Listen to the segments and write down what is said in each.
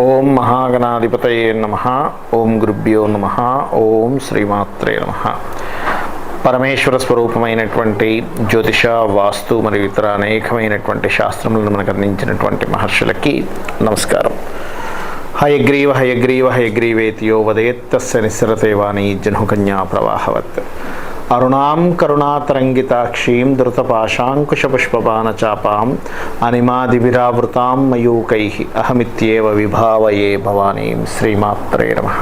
ఓం మహాగణాధిపతయే నమః. ఓం గురుభ్యో నమః. ఓం శ్రీమాత్రే నమః. పరమేశ్వర స్వరూపమైనటువంటి జ్యోతిష, వాస్తు మరియు ఇతర అనేకమైనటువంటి శాస్త్రములను మనకు అందించినటువంటి మహర్షులకి నమస్కారం. హయగ్రీవ హయగ్రీవ హయగ్రీవేతియో వదేత్తస్య నిస్సరతే వాణి జహ్నుకన్యా ప్రవాహవత్. అరుణాం కరుణాతరంగితాక్షీం ధృతపాశాంకుశపుష్పబాణచాపాం అనిమాదిభిరావృతాం మయూకైః అహమిత్యేవ విభావయే భవానీం. శ్రీమాత్రే నమః.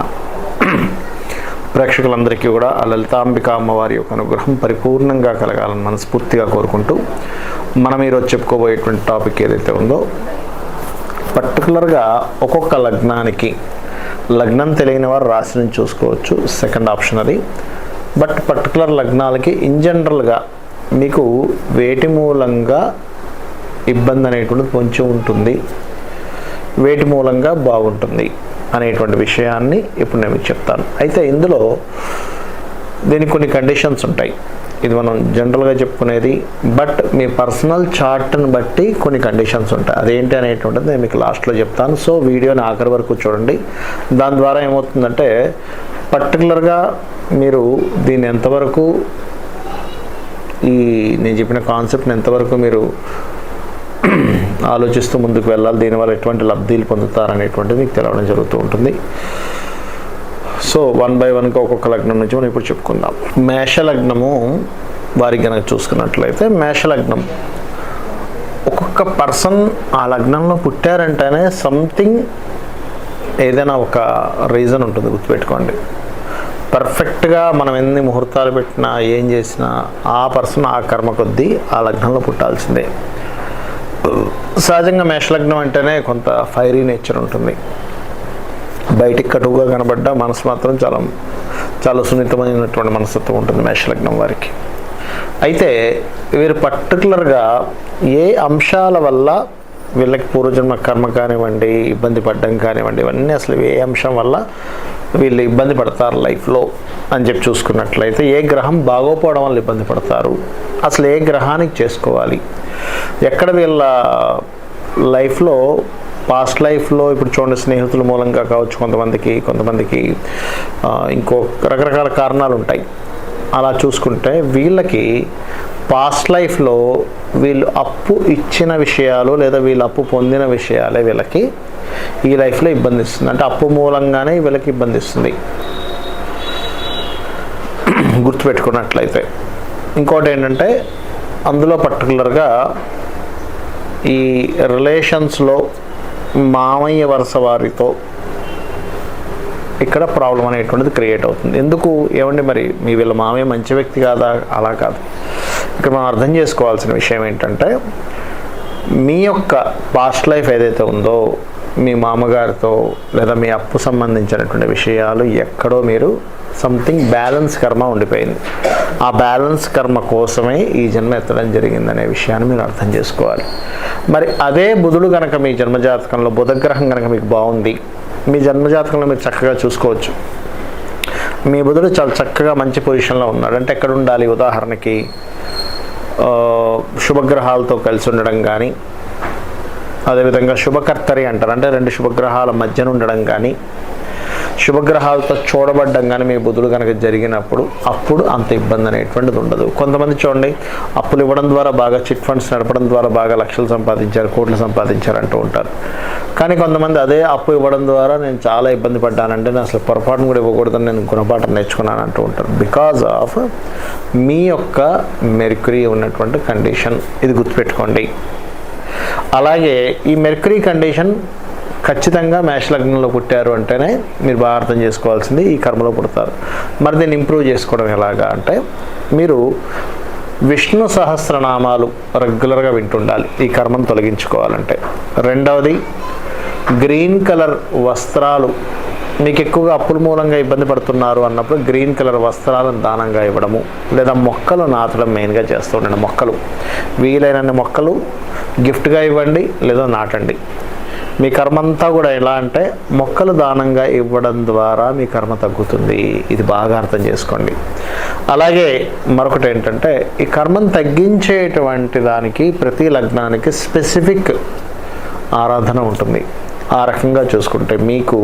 ప్రేక్షకులందరికీ కూడా ఆ లలితాంబిక అమ్మవారి యొక్క అనుగ్రహం పరిపూర్ణంగా కలగాలని మనస్ఫూర్తిగా కోరుకుంటూ మనం ఈరోజు చెప్పుకోబోయేటువంటి టాపిక్ ఏదైతే ఉందో, పర్టికులర్గా ఒక్కొక్క లగ్నానికి, లగ్నం తెలియని వారు రాశిని చూసుకోవచ్చు, సెకండ్ ఆప్షన్ అది. బట్ పర్టికులర్ లగ్నాలకి ఇన్ జనరల్గా మీకు వేటి మూలంగా ఇబ్బంది అనేటువంటిది కొంచెం ఉంటుంది, వేటి మూలంగా బాగుంటుంది అనేటువంటి విషయాన్ని ఇప్పుడు నేను మీకు చెప్తాను. అయితే ఇందులో దీనికి కొన్ని కండిషన్స్ ఉంటాయి. ఇది మనం జనరల్గా చెప్పుకునేది, బట్ మీ పర్సనల్ చార్ట్ని బట్టి కొన్ని కండిషన్స్ ఉంటాయి. అదేంటి అనేటువంటిది నేను మీకు లాస్ట్లో చెప్తాను. సో వీడియోని ఆఖరి వరకు చూడండి. దాని ద్వారా ఏమవుతుందంటే పర్టికులర్గా మీరు దీన్ని ఎంతవరకు, నేను చెప్పిన కాన్సెప్ట్ని ఎంతవరకు మీరు ఆలోచిస్తూ ముందుకు వెళ్ళాలి, దీనివల్ల ఎటువంటి లబ్ధీలు పొందుతారనేటువంటిది మీకు తెలవడం జరుగుతూ ఉంటుంది. సో వన్ బై వన్గా ఒక్కొక్క లగ్నం నుంచి మనం ఇప్పుడు చెప్పుకుందాం. మేషలగ్నము వారికి కనుక చూసుకున్నట్లయితే, మేషలగ్నం ఒక్కొక్క పర్సన్ ఆ లగ్నంలో పుట్టారంటేనే సంథింగ్, ఏదైనా ఒక రీజన్ ఉంటుంది, గుర్తుపెట్టుకోండి. పర్ఫెక్ట్గా మనం ఎన్ని ముహూర్తాలు పెట్టినా ఏం చేసినా ఆ పర్సన్ ఆ కర్మ కొద్దీ ఆ లగ్నంలో పుట్టాల్సిందే. సహజంగా మేషలగ్నం అంటేనే కొంత ఫైరీ నేచర్ ఉంటుంది. బయటికి కటువుగా కనబడ్డా మనసు మాత్రం చాలా చాలా సున్నితమైనటువంటి మనస్తత్వం ఉంటుంది మేషలగ్నం వారికి. అయితే వీరు పర్టికులర్గా ఏ అంశాల వల్ల వీళ్ళకి పూర్వజన్మ కర్మ కానివ్వండి, ఇబ్బంది పడడం కానివ్వండి, ఇవన్నీ అసలు ఏ అంశం వల్ల వీళ్ళు ఇబ్బంది పడతారు లైఫ్లో అని చెప్పి చూసుకున్నట్లయితే, ఏ గ్రహం బాగోపోవడం వల్ల ఇబ్బంది పడతారు, అసలు ఏ గ్రహానికి చేసుకోవాలి, ఎక్కడ వీళ్ళ లైఫ్లో పాస్ట్ లైఫ్లో ఇప్పుడు చూడండి స్నేహితుల మూలంగా కావచ్చు, కొంతమందికి ఇంకో రకరకాల కారణాలు ఉంటాయి. అలా చూసుకుంటే వీళ్ళకి పాస్ట్ లైఫ్లో వీళ్ళు అప్పు ఇచ్చిన విషయాలు లేదా వీళ్ళు అప్పు పొందిన విషయాలే వీళ్ళకి ఈ లైఫ్లో ఇబ్బంది ఇస్తుంది. అంటే అప్పు మూలంగానే వీళ్ళకి ఇబ్బంది ఇస్తుంది, గుర్తుపెట్టుకున్నట్లయితే. ఇంకోటి ఏంటంటే అందులో పర్టికులర్గా ఈ రిలేషన్స్లో మామయ్య వరుస వారితో ఇక్కడ ప్రాబ్లం అనేటువంటిది క్రియేట్ అవుతుంది. ఎందుకు, ఏమండి మరి మీ వీళ్ళ మామయ్య మంచి వ్యక్తి కాదా? అలా కాదు. ఇక్కడ మనం అర్థం చేసుకోవాల్సిన విషయం ఏంటంటే, మీ యొక్క పాస్ట్ లైఫ్ ఏదైతే ఉందో మీ మామగారితో లేదా మీ అప్పు సంబంధించినటువంటి విషయాలు ఎక్కడో మీరు సంథింగ్ బ్యాలెన్స్ కర్మ ఉండిపోయింది. ఆ బ్యాలెన్స్ కర్మ కోసమే ఈ జన్మ ఎత్తడం జరిగిందనే విషయాన్ని మీరు అర్థం చేసుకోవాలి. మరి అదే బుధుడు కనుక మీ జన్మజాతకంలో, బుధగ్రహం కనుక మీకు బాగుంది, మీ జన్మజాతకంలో మీరు చక్కగా చూసుకోవచ్చు. మీ బుధుడు చాలా చక్కగా మంచి పొజిషన్లో ఉన్నాడు. అంటే ఎక్కడ ఉండాలి, ఉదాహరణకి శుభగ్రహాలతో కలిసి ఉండడం కానీ, అదేవిధంగా శుభకర్తరి అంటారు, అంటే రెండు శుభగ్రహాల మధ్యన ఉండడం కానీ, శుభగ్రహాలతో చూడబడ్డం కానీ మీ బుధుడు కనుక జరిగినప్పుడు అప్పుడు అంత ఇబ్బంది అనేటువంటిది ఉండదు. కొంతమంది చూడండి అప్పులు ఇవ్వడం ద్వారా బాగా, చిట్ ఫండ్స్ నడపడం ద్వారా బాగా లక్షలు సంపాదించారు, కోట్లు సంపాదించారు అంటూ ఉంటారు. కానీ కొంతమంది అదే అప్పు ఇవ్వడం ద్వారా నేను చాలా ఇబ్బంది పడ్డానంటే, నేను అసలు పొరపాటును కూడా ఇవ్వకూడదని నేను గుణపాఠం నేర్చుకున్నాను అంటూ ఉంటారు. బికాజ్ ఆఫ్ మీ యొక్క మెర్క్యూరీ ఉన్నటువంటి కండిషన్, ఇది గుర్తుపెట్టుకోండి. అలాగే ఈ మెర్క్యూరీ కండిషన్ ఖచ్చితంగా మేషలగ్నంలో పుట్టారు అంటేనే మీరు బాగా అర్థం చేసుకోవాల్సింది ఈ కర్మలో పుడతారు. మరి దీన్ని ఇంప్రూవ్ చేసుకోవడం ఎలాగా అంటే, మీరు విష్ణు సహస్రనామాలు రెగ్యులర్గా వింటుండాలి ఈ కర్మను తొలగించుకోవాలంటే. రెండవది, గ్రీన్ కలర్ వస్త్రాలు, మీకు ఎక్కువగా అప్పుల మూలంగా ఇబ్బంది పడుతున్నారు అన్నప్పుడు గ్రీన్ కలర్ వస్త్రాలను దానంగా ఇవ్వడము, లేదా మొక్కలు నాటడం మెయిన్గా చేస్తూ ఉండండి. మొక్కలు, వీలైనన్ని మొక్కలు గిఫ్ట్గా ఇవ్వండి లేదా నాటండి. మీ కర్మ అంతా కూడా ఎలా అంటే మొక్కలు దానంగా ఇవ్వడం ద్వారా మీ కర్మ తగ్గుతుంది. ఇది బాగా అర్థం చేసుకోండి. అలాగే మరొకటి ఏంటంటే, ఈ కర్మను తగ్గించేటువంటి దానికి ప్రతి లగ్నానికి స్పెసిఫిక్ ఆరాధన ఉంటుంది. ఆ రకంగా చూసుకుంటే మీకు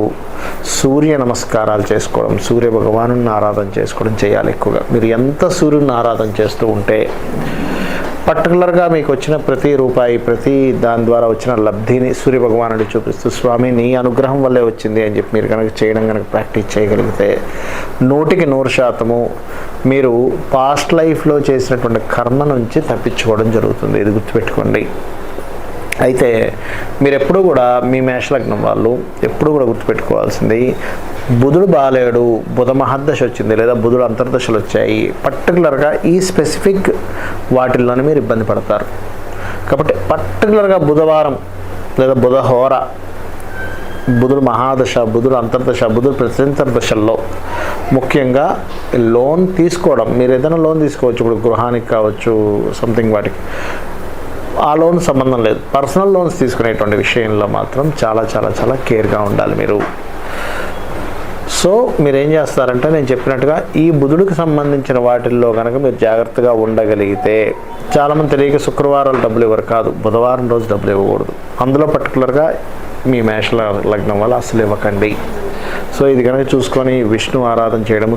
సూర్య నమస్కారాలు చేసుకోవడం, సూర్య భగవాను ఆరాధన చేసుకోవడం చేయాలి ఎక్కువగా. మీరు ఎంత సూర్యుని ఆరాధన చేస్తూ ఉంటే పర్టికులర్గా మీకు వచ్చిన ప్రతి రూపాయి, ప్రతి దాని ద్వారా వచ్చిన లబ్ధిని సూర్య భగవానుడు చూపిస్తూ, స్వామి నీ అనుగ్రహం వల్లే వచ్చింది అని చెప్పి మీరు కనుక చేయడం కనుక ప్రాక్టీస్ చేయగలిగితే 100% మీరు పాస్ట్ లైఫ్లో చేసినటువంటి కర్మ నుంచి తప్పించుకోవడం జరుగుతుంది. ఇది గుర్తుపెట్టుకోండి. అయితే మీరు ఎప్పుడు కూడా మీ మేషలగ్నం వాళ్ళు ఎప్పుడు కూడా గుర్తుపెట్టుకోవాల్సింది, బుధుడు బాలేడు, బుధ మహర్దశ వచ్చింది లేదా బుధుడు అంతర్దశలు వచ్చాయి, పర్టికులర్గా ఈ స్పెసిఫిక్ వాటిల్లోనే మీరు ఇబ్బంది పడతారు. కాబట్టి పర్టికులర్గా బుధవారం లేదా బుధహోర, బుధుడు మహాదశ, బుధుడు అంతర్దశ, బుధుడు ప్రత్యంతర్దశల్లో ముఖ్యంగా లోన్ తీసుకోవడం, మీరు ఏదైనా లోన్ తీసుకోవచ్చు, ఇప్పుడు గృహానికి కావచ్చు, సంథింగ్ వాటికి, ఆ లోన్ సంబంధం లేదు, పర్సనల్ లోన్స్ తీసుకునేటువంటి విషయంలో మాత్రం చాలా చాలా చాలా కేర్గా ఉండాలి మీరు. సో మీరు ఏం చేస్తారంటే నేను చెప్పినట్టుగా ఈ బుధుడికి సంబంధించిన వాటిల్లో కనుక మీరు జాగ్రత్తగా ఉండగలిగితే, చాలామంది తెలియక శుక్రవారాలు డబ్బులు ఇవ్వరు, కాదు బుధవారం రోజు డబ్బులు ఇవ్వకూడదు. అందులో పర్టికులర్గా మీ మేష లగ్నం వల్ల అసలు ఇవ్వకండి. సో ఇది కనుక చూసుకొని విష్ణు ఆరాధన చేయడము,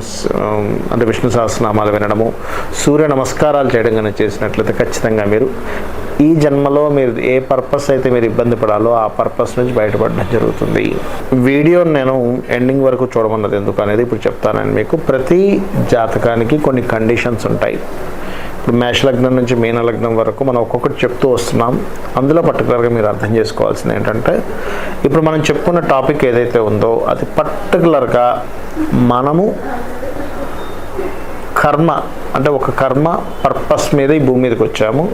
అంటే విష్ణు సహస్రనామాలు వినడము, సూర్య నమస్కారాలు చేయడం కనుక చేసినట్లయితే ఖచ్చితంగా మీరు ఈ జన్మలో మీరు ఏ పర్పస్ అయితే మీరు ఇబ్బంది పడాలో ఆ పర్పస్ నుంచి బయటపడడం జరుగుతుంది. వీడియోని నేను ఎండింగ్ వరకు చూడమన్నది ఎందుకు అనేది ఇప్పుడు చెప్తానని మీకు. ప్రతి జాతకానికి కొన్ని కండిషన్స్ ఉంటాయి. ఇప్పుడు మేషలగ్నం నుంచి మీనలగ్నం వరకు మనం ఒక్కొక్కటి చెప్తూ వస్తున్నాం. అందులో పర్టికులర్గా మీరు అర్థం చేసుకోవాల్సింది ఏంటంటే, ఇప్పుడు మనం చెప్పుకున్న టాపిక్ ఏదైతే ఉందో అది పర్టికులర్గా మనము కర్మ, అంటే ఒక కర్మ పర్పస్ మీద ఈ భూమి మీదకి వచ్చాము,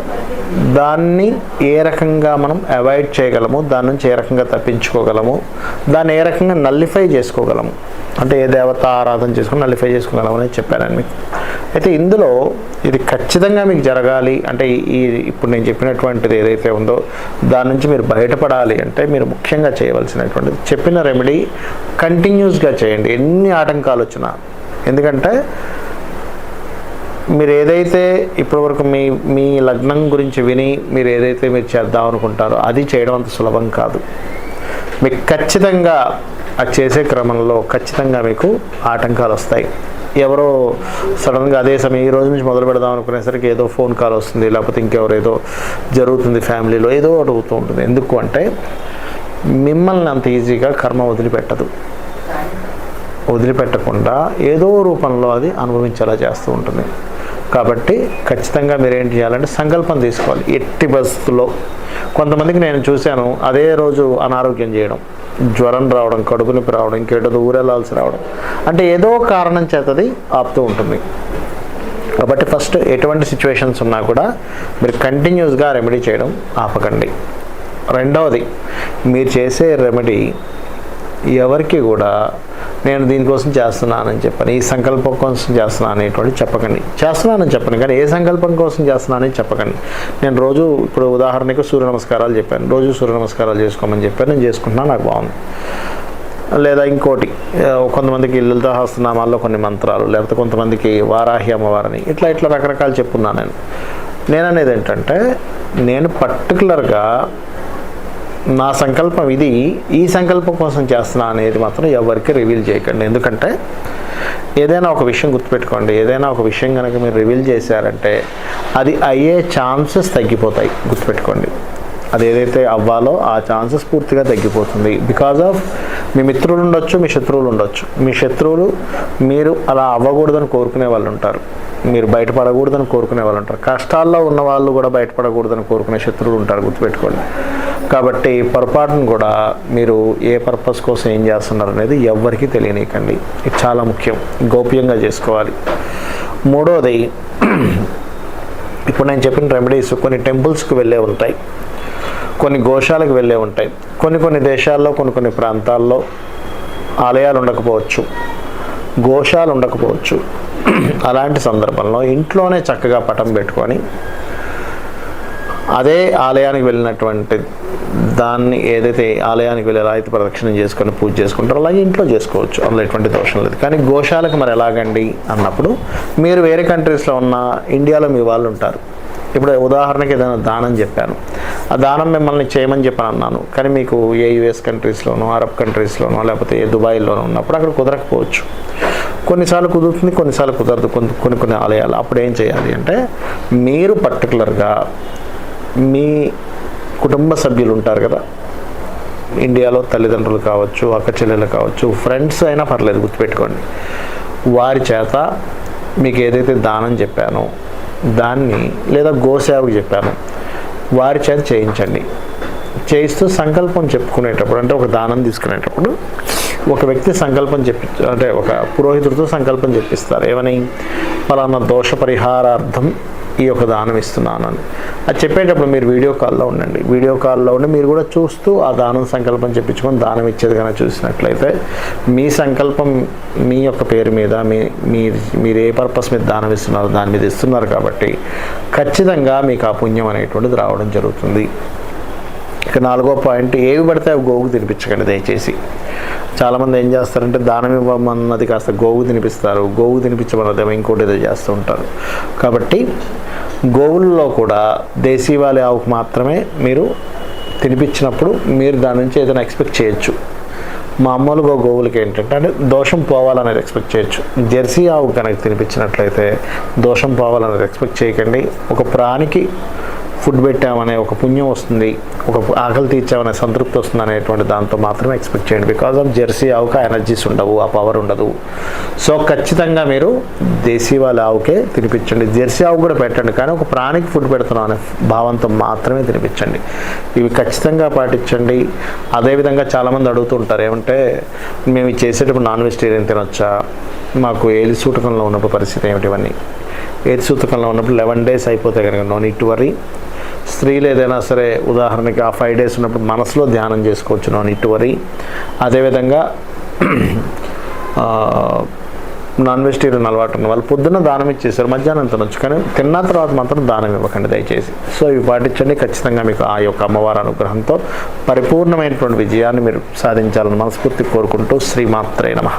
దాన్ని ఏ రకంగా మనం అవాయిడ్ చేయగలము, దాని నుంచి ఏ రకంగా తప్పించుకోగలము, దాన్ని ఏ రకంగా నల్లిఫై చేసుకోగలము, అంటే ఏ దేవత ఆరాధన చేసుకుని నల్లిఫై చేసుకోగలము అనేది చెప్పాను మీకు. అయితే ఇందులో ఇది ఖచ్చితంగా మీకు జరగాలి అంటే, ఈ ఇప్పుడు నేను చెప్పినటువంటిది ఏదైతే ఉందో దాని నుంచి మీరు బయటపడాలి అంటే మీరు ముఖ్యంగా చేయవలసినటువంటిది, చెప్పిన రెమెడీ కంటిన్యూస్గా చేయండి ఎన్ని ఆటంకాలు వచ్చినా. ఎందుకంటే మీరు ఏదైతే ఇప్పటివరకు మీ లగ్నం గురించి విని మీరు ఏదైతే మీరు చేద్దాం అనుకుంటారో అది చేయడం అంత సులభం కాదు. మీకు ఖచ్చితంగా అది చేసే క్రమంలో ఖచ్చితంగా మీకు ఆటంకాలు వస్తాయి. ఎవరో సడన్గా అదే సమయం ఈ రోజు నుంచి మొదలు పెడదాం అనుకునేసరికి ఏదో ఫోన్ కాల్ వస్తుంది, లేకపోతే ఇంకెవరో ఏదో జరుగుతుంది, ఫ్యామిలీలో ఏదో అడుగుతూ ఉంటుంది. ఎందుకు అంటే మిమ్మల్ని అంత ఈజీగా కర్మ వదిలిపెట్టకుండా ఏదో రూపంలో అది అనుభవించేలా చేస్తూ ఉంటుంది. కాబట్టి ఖచ్చితంగా మీరు ఏం చేయాలంటే సంకల్పం తీసుకోవాలి. ఎట్టి పరిస్థితుల్లో కొంతమందికి నేను చూశాను, అదే రోజు అనారోగ్యం చేయడం, జ్వరం రావడం, కడుపు నొప్పి రావడం, ఇంకేటో ఊరెళ్ళాల్సి రావడం, అంటే ఏదో కారణం చేతది ఆపుతూ ఉంటుంది. కాబట్టి ఫస్ట్ ఎటువంటి సిచ్యువేషన్స్ ఉన్నా కూడా మీరు కంటిన్యూస్గా రెమెడీ చేయడం ఆపకండి. రెండవది, మీరు చేసే రెమెడీ ఎవరికి కూడా నేను దీనికోసం చేస్తున్నానని చెప్పని, ఈ సంకల్పం కోసం చేస్తున్నాను అనేటువంటి చెప్పకండి. చేస్తున్నానని చెప్పండి, కానీ ఏ సంకల్పం కోసం చేస్తున్నానని చెప్పకండి. నేను రోజు ఇప్పుడు ఉదాహరణకు సూర్య నమస్కారాలు చెప్పాను, రోజు సూర్య నమస్కారాలు చేసుకోమని చెప్పాను, నేను చేసుకుంటున్నాను, నాకు బాగుంది. లేదా ఇంకోటి, కొంతమందికి లలిత సహస్రనామాల్లో కొన్ని మంత్రాలు, లేకపోతే కొంతమందికి వారాహి అమ్మవారిని, ఇట్లా రకరకాలు చెప్పున్నాను. నేను అనేది ఏంటంటే, నేను పర్టికులర్గా నా సంకల్పం ఇది, ఈ సంకల్పం కోసం చేస్తున్నా అనేది మాత్రం ఎవరికి రివీల్ చేయకండి. ఎందుకంటే ఏదైనా ఒక విషయం గుర్తుపెట్టుకోండి, ఏదైనా ఒక విషయం కనుక మీరు రివీల్ చేశారంటే అది అయ్యే ఛాన్సెస్ తగ్గిపోతాయి. గుర్తుపెట్టుకోండి, అది ఏదైతే అవ్వాలో ఆ ఛాన్సెస్ పూర్తిగా తగ్గిపోతుంది. బికాజ్ ఆఫ్ మీ మిత్రులు ఉండొచ్చు, మీ శత్రువులు ఉండొచ్చు. మీ శత్రువులు మీరు అలా అవ్వకూడదని కోరుకునే వాళ్ళు ఉంటారు, మీరు బయటపడకూడదని కోరుకునే వాళ్ళు ఉంటారు, కష్టాల్లో ఉన్న వాళ్ళు కూడా బయటపడకూడదని కోరుకునే శత్రువులు ఉంటారు. గుర్తుపెట్టుకోండి. కాబట్టి పొరపాటును కూడా మీరు ఏ పర్పస్ కోసం ఏం చేస్తున్నారు అనేది ఎవ్వరికీ తెలియనీయకండి. ఇది చాలా ముఖ్యం, గోప్యంగా చేసుకోవాలి. మూడోది, ఇప్పుడు నేను చెప్పిన రెమెడీస్ కొన్ని టెంపుల్స్కి వెళ్ళే ఉంటాయి, కొన్ని గోశాలకు వెళ్ళే ఉంటాయి, కొన్ని దేశాల్లో కొన్ని ప్రాంతాల్లో ఆలయాలు ఉండకపోవచ్చు, గోశాలు ఉండకపోవచ్చు. అలాంటి సందర్భంలో ఇంట్లోనే చక్కగా పటం పెట్టుకొని అదే ఆలయానికి వెళ్ళినటువంటి దాన్ని, ఏదైతే ఆలయానికి వెళ్ళి ఎలా అయితే ప్రదక్షిణం చేసుకొని పూజ చేసుకుంటారో అలాగే ఇంట్లో చేసుకోవచ్చు, అందులో ఎటువంటి దోషం లేదు. కానీ గోశాలకు మరి ఎలాగండి అన్నప్పుడు, మీరు వేరే కంట్రీస్లో ఉన్న, ఇండియాలో మీ వాళ్ళు ఉంటారు, ఇప్పుడు ఉదాహరణకి ఏదైనా దానం చెప్పాను, ఆ దానం మిమ్మల్ని చేయమని చెప్పని అన్నాను, కానీ మీకు ఏ యుఎస్ కంట్రీస్లోనో, అరబ్ కంట్రీస్లోనో, లేకపోతే ఏ దుబాయ్లోనో ఉన్నప్పుడు అక్కడ కుదరకపోవచ్చు. కొన్నిసార్లు కుదురుతుంది, కొన్నిసార్లు కుదరదు కొన్ని ఆలయాలు. అప్పుడు ఏం చేయాలి అంటే, మీరు పర్టికులర్గా మీ కుటుంబ సభ్యులు ఉంటారు కదా, ఇండియాలో తల్లిదండ్రులు కావచ్చు, అక్క చెల్లెలు కావచ్చు, ఫ్రెండ్స్ అయినా పర్లేదు, గుర్తుపెట్టుకోండి. వారి చేత మీకు ఏదైతే దానం చెప్పానో దాన్ని, లేదా గోసేవకు చెప్పాను, వారి చేత చేయించండి. చేయిస్తూ సంకల్పం చెప్పుకునేటప్పుడు, అంటే ఒక దానం తీసుకునేటప్పుడు ఒక వ్యక్తి సంకల్పం అంటే ఒక పురోహితుడితో సంకల్పం చెప్పిస్తారు. ఏమని? పలానా దోష పరిహారార్థం ఈ యొక్క దానం ఇస్తున్నాను అని. అది చెప్పేటప్పుడు మీరు వీడియో కాల్లో ఉండండి. వీడియో కాల్లో ఉండి మీరు కూడా చూస్తూ ఆ దానం సంకల్పం చెప్పించుకొని దానం ఇచ్చేది కనుక చూసినట్లయితే, మీ సంకల్పం మీ యొక్క పేరు మీద, మీరు ఏ పర్పస్ మీద దానం ఇస్తున్నారో దాని మీద ఇస్తున్నారు కాబట్టి ఖచ్చితంగా మీకు ఆ పుణ్యం అనేటువంటిది రావడం జరుగుతుంది. ఇక 4వ పాయింట్, ఏవి పడితే అవి గోవుకు తినిపించకండి దయచేసి. చాలామంది ఏం చేస్తారంటే, దానం ఇవ్వమన్నది కాస్త గోవుకు తినిపిస్తారు, గోవుకు తినిపించమన్నది ఇంకోటి ఏదో చేస్తూ ఉంటారు. కాబట్టి గోవుల్లో కూడా దేశీవాళీ ఆవుకు మాత్రమే మీరు తినిపించినప్పుడు మీరు దాని నుంచి ఏదైనా ఎక్స్పెక్ట్ చేయొచ్చు. మామూలుగా గోవులకి ఏంటంటే, అంటే దోషం పోవాలనేది ఎక్స్పెక్ట్ చేయొచ్చు. జెర్సీ ఆవు కనుక తినిపించినట్లయితే దోషం పోవాలనేది ఎక్స్పెక్ట్ చేయకండి. ఒక ప్రాణికి ఫుడ్ పెట్టామనే ఒక పుణ్యం వస్తుంది, ఒక ఆకలి తీర్చామనే సంతృప్తి వస్తుంది అనేటువంటి దాంతో మాత్రమే ఎక్స్పెక్ట్ చేయండి. బికాజ్ ఆఫ్ జెర్సీ ఆవుకి ఎనర్జీస్ ఉండవు, ఆ పవర్ ఉండదు. సో ఖచ్చితంగా మీరు దేశీవాళీ ఆవుకే తినిపించండి. జెర్సీ ఆవు కూడా పెట్టండి, కానీ ఒక ప్రాణికి ఫుడ్ పెడుతున్నాం అనే భావంతో మాత్రమే తినిపించండి. ఇవి ఖచ్చితంగా పాటించండి. అదేవిధంగా చాలామంది అడుగుతుంటారు, ఏమంటే మేము చేసేటప్పుడు నాన్ వెజిటేరియన్ తినొచ్చా, మాకు ఏలి సూటకంలో ఉన్నప్పుడు పరిస్థితి ఏమిటి? ఇవన్నీ ఏలి సూతకంలో ఉన్నప్పుడు 11 days అయిపోతే కనుక నో నీడ్ టు వరీ. స్త్రీలు ఏదైనా సరే ఉదాహరణకి ఆ 5 days ఉన్నప్పుడు మనసులో ధ్యానం చేసుకోవచ్చు, నో నీడ్ టు వరీ. అదేవిధంగా నాన్ వెజిటేరియన్ అలవాటు ఉన్న వాళ్ళు పొద్దున్న దానం ఇచ్చేసారు, మధ్యాహ్నం తినొచ్చు, కానీ తిన్న తర్వాత మాత్రం దానం ఇవ్వకండి దయచేసి. సో ఇవి పాటించండి. ఖచ్చితంగా మీకు ఆ యొక్క అమ్మవారి అనుగ్రహంతో పరిపూర్ణమైనటువంటి విజయాన్ని మీరు సాధించాలని మనస్ఫూర్తి కోరుకుంటూ, శ్రీమాత్రే నమః.